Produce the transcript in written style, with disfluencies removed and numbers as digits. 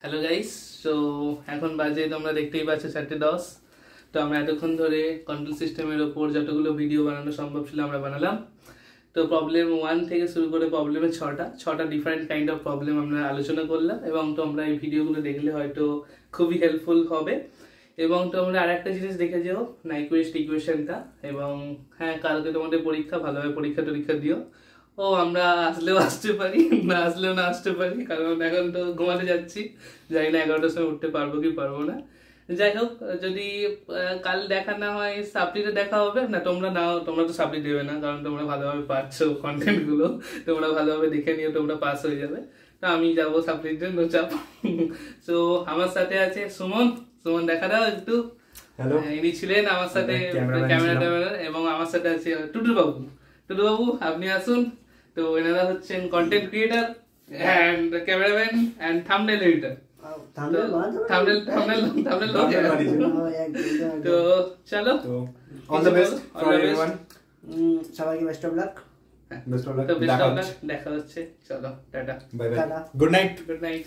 Hello guys, তো এখন বাজে তোমরা দেখতেই পাচ্ছ 4:10। তো আমরা এতক্ষণ ধরে কন্ট্রোল সিস্টেমের ওপর যতগুলো ভিডিও বানানো সম্ভব ছিল আমরা বানালাম। তো প্রবলেম 1 থেকে শুরু করে প্রবলেমের 6টা ডিফারেন্ট কাইন্ড অফ প্রবলেম আমরা আলোচনা করলাম, এবং তোমরা এই ভিডিওগুলো দেখলে হয়তো খুবই হেল্পফুল হবে। এবং তোমরা আরেকটা জিনিস দেখে যেও, নাইকুইস্ট ইকুয়েশনটা। এবং হ্যাঁ, কালকে তোমাদের পরীক্ষা, ভালোভাবে পরীক্ষা দিও। ও আমরা আসলেও আসতে পারি, না আসলেও না আসতে পারি, কারণ এখন তো ঘুমাতে যাচ্ছি, জানি না 11টার সময় উঠতে পারবো কি পারবো না। যাই হোক, যদি কাল দেখা না হয় সাপ্লিতে দেখা হবে না। তোমরা তো সাপ্লি দেবে না, কারণ তোমরা ভালোভাবে পাচ্ছো কন্টেন্ট গুলো, তোমরা ভালোভাবে দেখে নিও, তোমরা পাস হয়ে যাবে। তো আমি যাবো সাপ্লিতে, নো চাপ। তো আমার সাথে আছে সুমন। সুমন দেখা দাও একটু। হ্যালো, ইনি ছিলেন আমার সাথে ক্যামেরা, এবং আমার সাথে আছে টুটু বাবু, আপনি আসুন। তো এনারা হচ্ছেন content creator and cameraman and thumbnail editor. তো চলো, all the best for everyone. সবাইকে best of luck. Best of luck. দেখা হচ্ছে। চলো, tata, bye bye, good night.